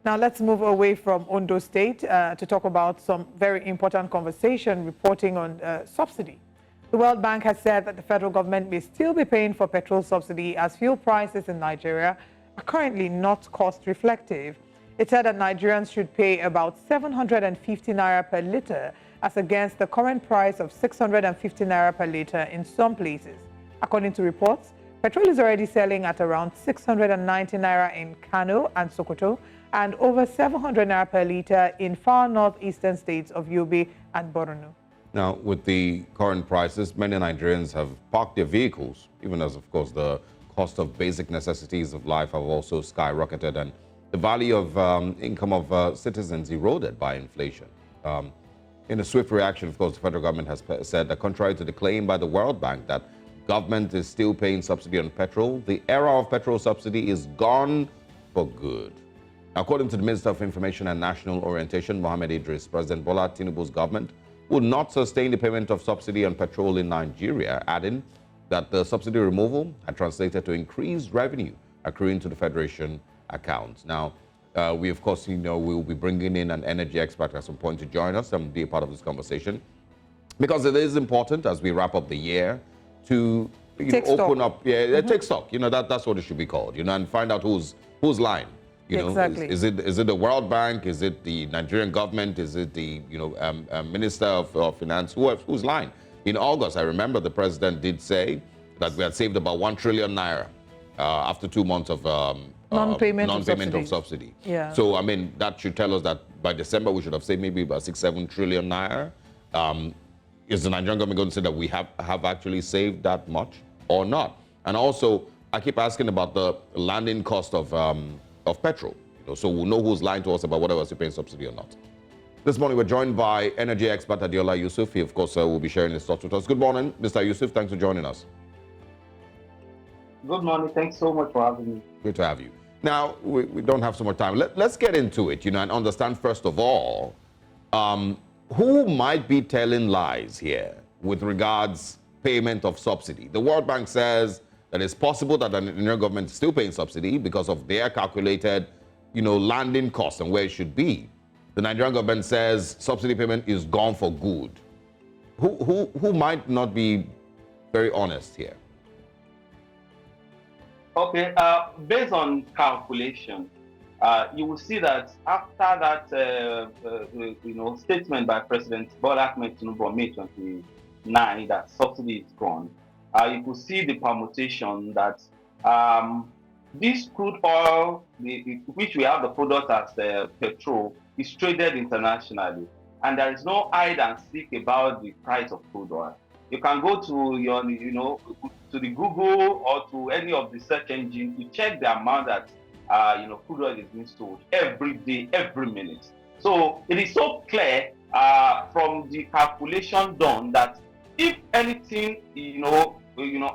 Now let's move away from Ondo State to talk about some very important conversation reporting on subsidy. The World Bank has said that the federal government may still be paying for petrol subsidy as fuel prices in Nigeria are currently not cost reflective. It said that Nigerians should pay about 750 naira per litre as against the current price of 650 naira per litre in some places. According to reports, petrol is already selling at around 690 naira in Kano and Sokoto and over 700 naira per litre in far northeastern states of Yobe and Borno. Now, with the current prices, many Nigerians have parked their vehicles, even as, of course, the cost of basic necessities of life have also skyrocketed and the value of income of citizens eroded by inflation. In a swift reaction, of course, the federal government has said that contrary to the claim by the World Bank that government is still paying subsidy on petrol, the era of petrol subsidy is gone for good. According to the Minister of Information and National Orientation, Mohammed Idris, President Bola Tinubu's government would not sustain the payment of subsidy on petrol in Nigeria, adding that the subsidy removal had translated to increased revenue accruing to the Federation accounts. Now, we, of course, we'll be bringing in an energy expert at some point to join us and be a part of this conversation, because it is important as we wrap up the year to open up, take stock. That's what it should be called, and find out who's lying. Exactly. Is it the World Bank? Is it the Nigerian government? Is it the Minister of Finance? Who's lying? In August, I remember the president did say that we had saved about 1 trillion naira after 2 months of non-payment of subsidy. Yeah. So I mean that should tell us that by December we should have saved maybe about 6-7 trillion naira. Is the Nigerian government going to say that we have actually saved that much or not? And also, I keep asking about the landing cost of petrol, so we'll know who's lying to us about whether we're paying subsidy or not. This morning, we're joined by energy expert Adeola Yusuf. He, of course, will be sharing his thoughts with us. Good morning, Mr. Yusuf. Thanks for joining us. Good morning. Thanks so much for having me. Good to have you. Now, we don't have so much time. Let's get into it, and understand, first of all, who might be telling lies here with regards payment of subsidy. The World Bank says that it's possible that the Nigerian government is still paying subsidy because of their calculated, landing costs and where it should be. The Nigerian government says subsidy payment is gone for good. Who might not be very honest here? Okay, based on calculation, you will see that after that, statement by President Bola Tinubu on May 29 that subsidy is gone, you could see the permutation that this crude oil, which we have the product as petrol, is traded internationally, and there is no hide and seek about the price of crude oil. You can go to your, to the Google or to any of the search engines to check the amount that crude oil is being sold every day, every minute. So it is so clear from the calculation done that if anything,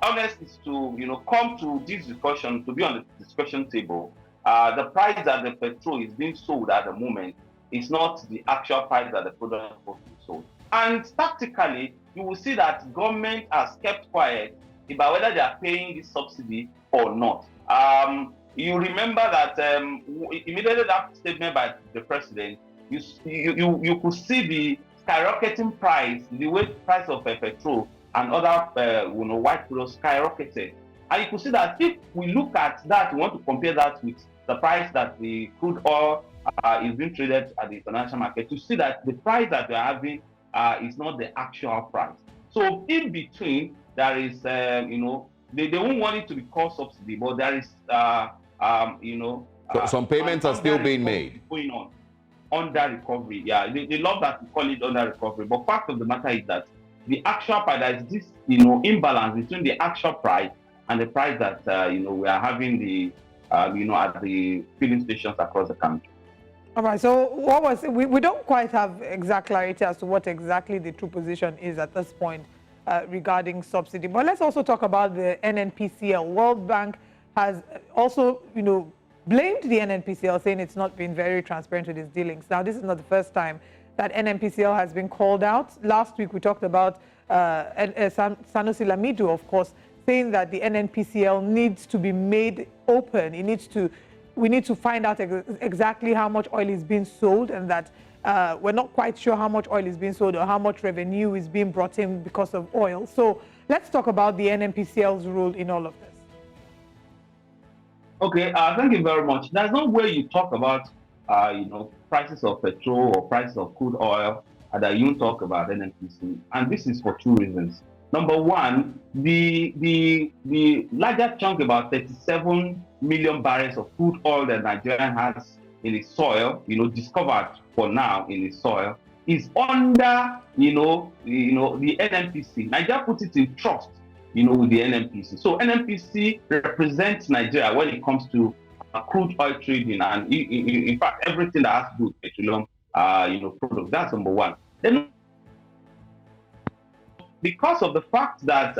honest is to come to this discussion, to be on the discussion table, the price that the petrol is being sold at the moment is not the actual price that the product is sold. And tactically, you will see that government has kept quiet about whether they are paying this subsidy or not. You remember that immediately that statement by the president, you could see the skyrocketing price, the way price of petrol and other white products skyrocketed. And you could see that if we look at that, we want to compare that with the price that the crude oil is being traded at the international market, to see that the price that we are having is not the actual price. So in between, there is, they won't want it to be called subsidy, but there is, some payments are still being made. Going on under recovery. Yeah, they love that we call it under recovery. But fact of the matter is that the actual price, there is this, imbalance between the actual price and the price that, we are having the, at the filling stations across the country. All right, so what was it? We don't quite have exact clarity as to what exactly the true position is at this point regarding subsidy. But let's also talk about the NNPCL. World Bank has also, blamed the NNPCL, saying it's not been very transparent with its dealings. Now, this is not the first time that NNPCL has been called out. Last week, we talked about Sanusi Lamido, of course, saying that the NNPCL needs to be made open. It needs to we need to find out exactly how much oil is being sold, and that we're not quite sure how much oil is being sold or how much revenue is being brought in because of oil. So let's talk about the NNPCL's role in all of this. Okay, thank you very much. There's no way you talk about, prices of petrol or prices of crude oil that you talk about NNPC, and this is for two reasons. Number one, the larger chunk, about 37 million barrels of crude oil that Nigeria has in its soil, discovered for now in its soil, is under, the NNPC. Nigeria puts it in trust, with the NNPC. So NNPC represents Nigeria when it comes to crude oil trading, and in fact everything that has to do with petroleum, products. That's number one. Then, because of the fact that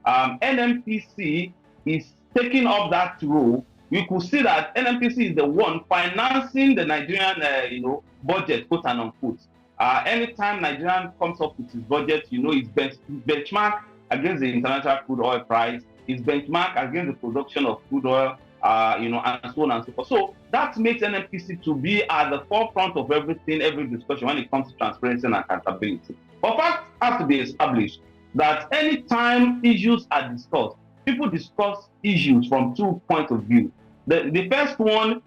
NNPC is taking up that role, you could see that NNPC is the one financing the Nigerian, budget, quote and unquote. Anytime Nigerian comes up with his budget, it's benchmarked against the international crude oil price, it's benchmarked against the production of crude oil, and so on and so forth. So that makes NNPC to be at the forefront of everything, every discussion when it comes to transparency and accountability. But facts have to be established that anytime issues are discussed, people discuss issues from 2 points of view. The first one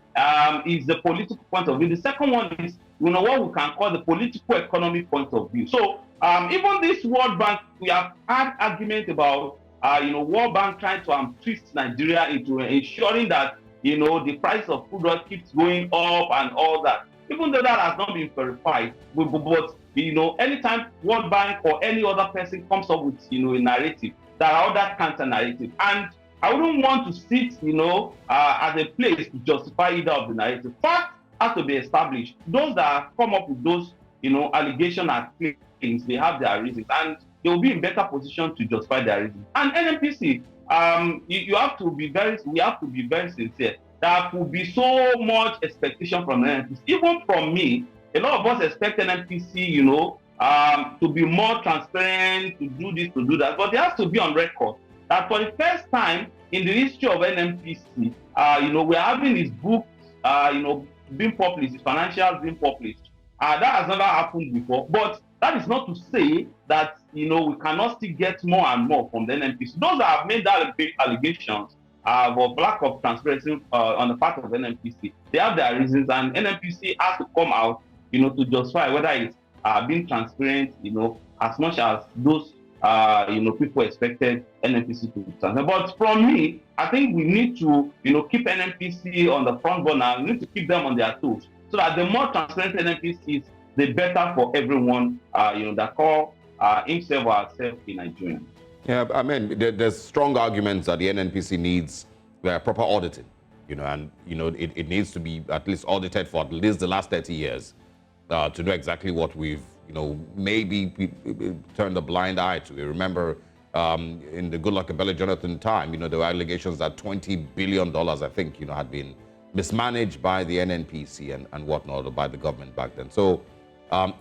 is the political point of view. The second one is, what we can call the political economy point of view. So even this World Bank, we have had argument about, World Bank trying to twist Nigeria into ensuring that, the price of crude oil keeps going up and all that. Even though that has not been verified, but anytime World Bank or any other person comes up with, a narrative, there are other counter narratives. And I wouldn't want to sit, as a place to justify either of the narrative. Fact has to be established. Those that come up with those, allegations and claims, they have their reasons, and they will be in better position to justify their reasons. And NNPC, we have to be very sincere. There will be so much expectation from NNPC, even from me. A lot of us expect NNPC, to be more transparent, to do this, to do that, but it has to be on record that for the first time in the history of NNPC, we're having his books, being published, his financials being published. That has never happened before, but that is not to say that, we cannot still get more and more from the NNPC. Those that have made that big allegations of lack of transparency on the part of NNPC, they have their reasons, and NNPC has to come out, to justify whether it's being transparent, as much as those people expected NNPC to be transparent. But from me, I think we need to, keep NNPC on the front burner. We need to keep them on their toes, so that the more transparent NNPC is, the better for everyone, that call himself or herself in Nigeria. Yeah, I mean, there's strong arguments that the NNPC needs proper auditing, and it needs to be at least audited for at least the last 30 years to know exactly what we've maybe turned a blind eye to. You remember in the Goodluck Ebele Jonathan time, there were allegations that $20 billion, I think, had been mismanaged by the NNPC and whatnot, or by the government back then. So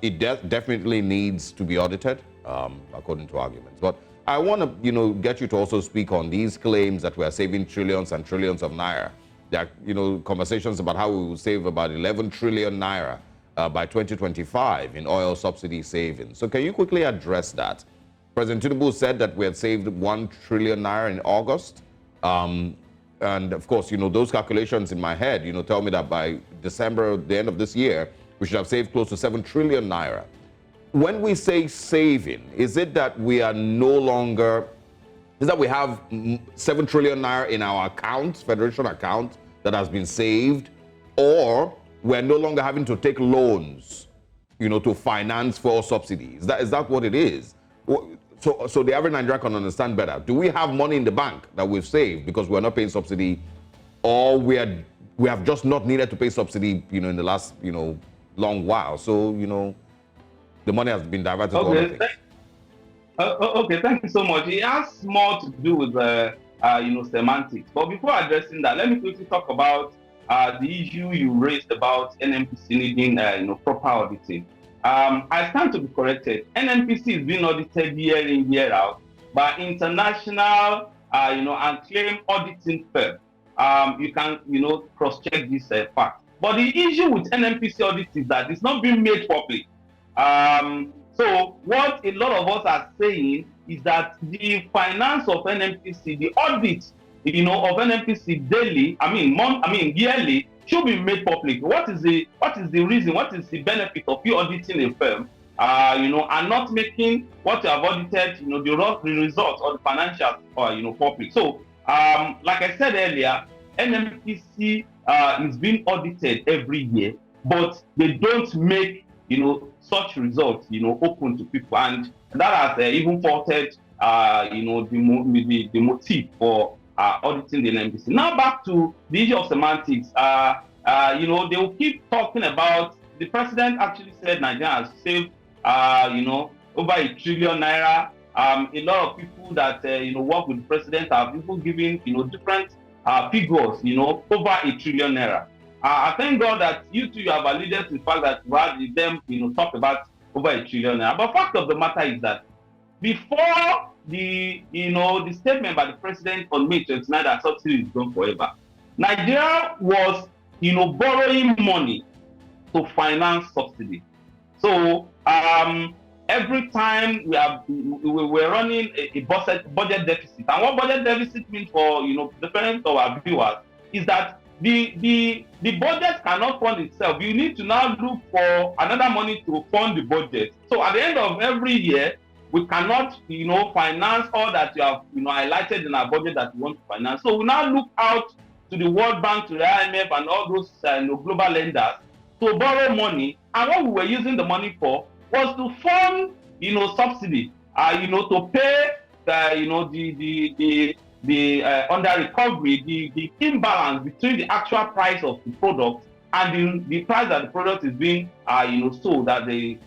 it definitely needs to be audited, according to arguments. But I want to, get you to also speak on these claims that we are saving trillions and trillions of naira. There are, conversations about how we will save about 11 trillion naira by 2025 in oil subsidy savings. So can you quickly address that? President Tinubu said that we had saved 1 trillion naira in August. And of course, those calculations in my head, tell me that by December, the end of this year, we should have saved close to 7 trillion naira. When we say saving, is it that we are no longer, is that we have 7 trillion naira in our account, Federation account, that has been saved, or we're no longer having to take loans, to finance for subsidies? Is that what it is? So the average Nigerian can understand better. Do we have money in the bank that we've saved because we're not paying subsidy, or we have just not needed to pay subsidy, in the last, long while? So, the money has been diverted to other things. Okay, thank you so much. It has more to do with semantics. But before addressing that, let me quickly talk about the issue you raised about NNPC needing proper auditing. I stand to be corrected. NNPC is being audited year in, year out by international and claim auditing firm. you can, cross-check this fact. But the issue with NNPC audit is that it's not being made public. So what a lot of us are saying is that the finance of NNPC, the audit, of NNPC daily, yearly, should be made public. What is the reason? What is the benefit of you auditing a firm, and not making what you have audited, the results or the financials, public? So, like I said earlier, NNPC is being audited every year, but they don't make such results open to people, and that has even faulted the motive for auditing the NNPC. Now back to the issue of semantics. They will keep talking about, the president actually said Nigeria has saved over ₦1 trillion. A lot of people that work with the president have even given different figures, over ₦1 trillion. I thank God that you two have alluded to the fact that we had them talk about over ₦1 trillion. But fact of the matter is that before the statement by the president on May 29 that subsidy is gone forever, Nigeria was borrowing money to finance subsidy. So every time we're running a budget deficit, and what budget deficit means for the parents of our viewers is that the budget cannot fund itself. You need to now look for another money to fund the budget. So at the end of every year, we cannot finance all that you have highlighted in our budget that we want to finance. So we now look out to the World Bank, to the IMF, and all those global lenders to borrow money. And what we were using the money for was to fund subsidy, to pay the under recovery, the imbalance between the actual price of the product and the price that the product is being sold at the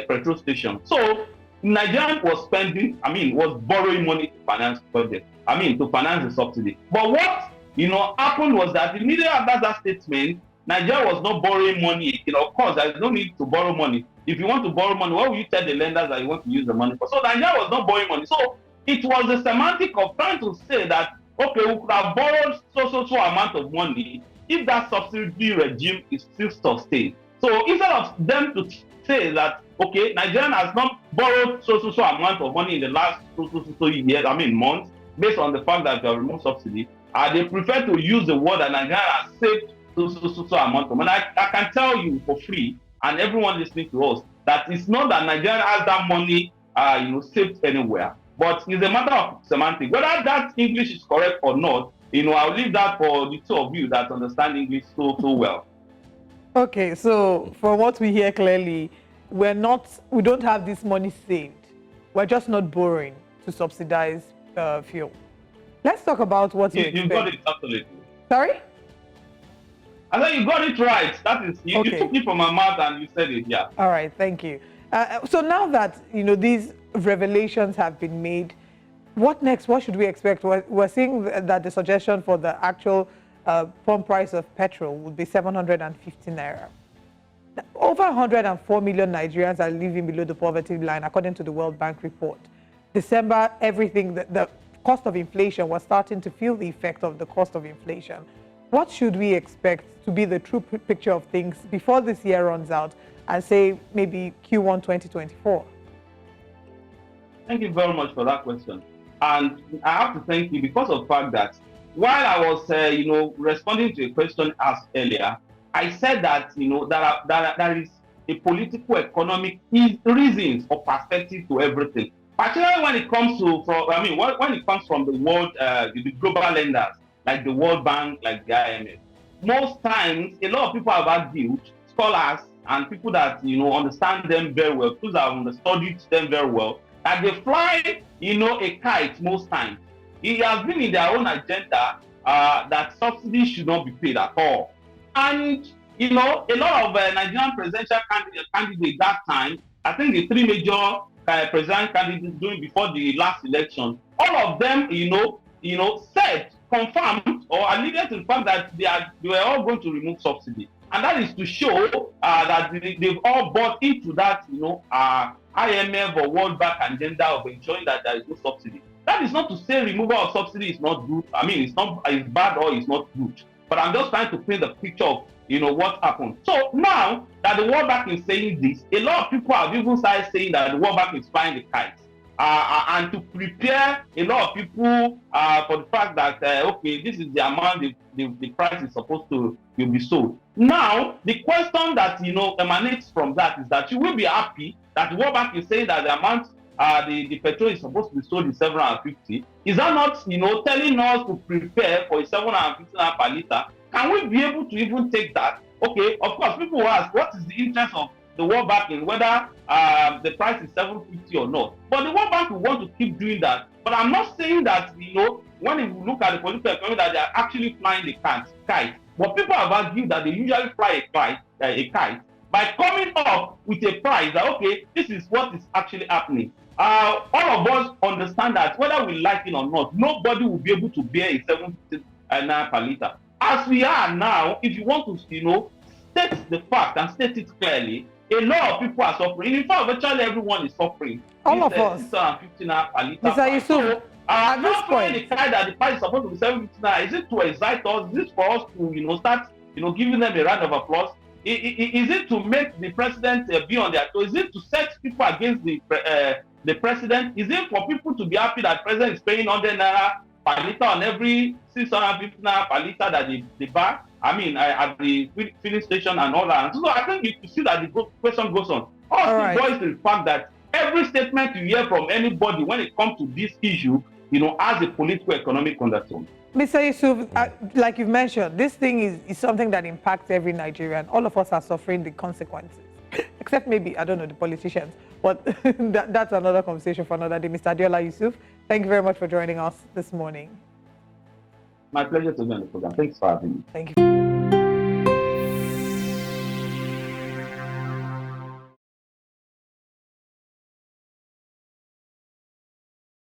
petrol station. So Nigeria was was borrowing money to finance project, to finance the subsidy. But what happened was that immediately after that statement, Nigeria was not borrowing money. Of course, there is no need to borrow money. If you want to borrow money, what will you tell the lenders that you want to use the money for? So Nigeria was not borrowing money. So it was the semantic of trying to say that, okay, we could have borrowed so amount of money if that subsidy regime is still sustained. So instead of them to say that, okay, Nigeria has not borrowed so amount of money in the last years, months, based on the fact that they have removed subsidy, they prefer to use the word that Nigeria has saved so amount of money. I can tell you for free, and everyone listening to us, that it's not that Nigeria has that money saved anywhere, but it's a matter of semantics. Whether that English is correct or not, I'll leave that for the two of you that understand English so well. Okay, so from what we hear clearly, we don't have this money saved. We're just not borrowing to subsidize fuel. Let's talk about what you got it absolutely. Sorry? I said you got it right. That is, you took it from my mouth and you said it, yeah. All right, thank you. So now that these revelations have been made, what next? What should we expect? We're seeing that the suggestion for the actual pump price of petrol would be 750 naira. Over 104 million Nigerians are living below the poverty line, according to the World Bank report. December, the cost of inflation was starting to feel the effect of the cost of inflation. What should we expect to be the true picture of things before this year runs out and say maybe Q1 2024? Thank you very much for that question. And I have to thank you because of the fact that while I was, responding to a question asked earlier, I said that, there is a political, economic reasons or perspective to everything. Particularly when it comes to, when it comes from the world, the global lenders, like the World Bank, like the IMF. Most times, a lot of people have argued, scholars and people that, understand them very well, people that have studied them very well, that they fly, a kite most times. It has been in their own agenda that subsidies should not be paid at all. And, a lot of Nigerian presidential candidates that time, I think the three major presidential candidates doing before the last election, all of them, said, confirmed or alluded to the fact that they were all going to remove subsidy. And that is to show that they've all bought into that, IMF or World Bank agenda of ensuring that there is no subsidy. That is not to say removal of subsidy is not good. I mean, it's bad or it's not good. But I'm just trying to paint the picture of what happened. So now that the World Bank is saying this, a lot of people have even started saying that the World Bank is flying the kites. And to prepare a lot of people for the fact that okay, this is the amount the price is supposed to be sold. Now the question that emanates from that is that you will be happy that the World Bank is saying that the amount the petrol is supposed to be sold is 750. Is that not telling us to prepare for a 750 naira per litre? Can we be able to even take that? Okay, of course, people will ask, what is the interest of the World Bank in whether the price is 750 or not? But the World Bank will want to keep doing that. But I'm not saying that, when you look at the political economy, that they are actually flying the kite. But people have argued that they usually fly a kite by coming up with a price that, okay, this is what is actually happening. All of us understand that whether we like it or not, nobody will be able to bear a 750 naira per litre. As we are now, if you want to, state the fact and state it clearly, a lot of people are suffering. In fact, virtually everyone is suffering. All of us. 650 naira per litre. Mr. Yusuf, So, at this not point, the kind that the price is supposed to be 750 naira. Is it to excite us? Is it for us to, start, giving them a round of applause? Is it to make the president be on their toes? Is it to set people against the president? Is it for people to be happy that the president is paying 100 naira per litre on every 650 naira per litre that they buy? I mean, at the filling station and all that. So I think you see that the question goes on. Also, boils to the fact that every statement you hear from anybody when it comes to this issue, has a political economic undertone. Mr. Yusuf, like you've mentioned, this thing is something that impacts every Nigerian. All of us are suffering the consequences, except maybe, I don't know, the politicians. But that's another conversation for another day. Mr. Adeola, Yusuf, thank you very much for joining us this morning. My pleasure to be on the program. Thanks for having me. Thank you.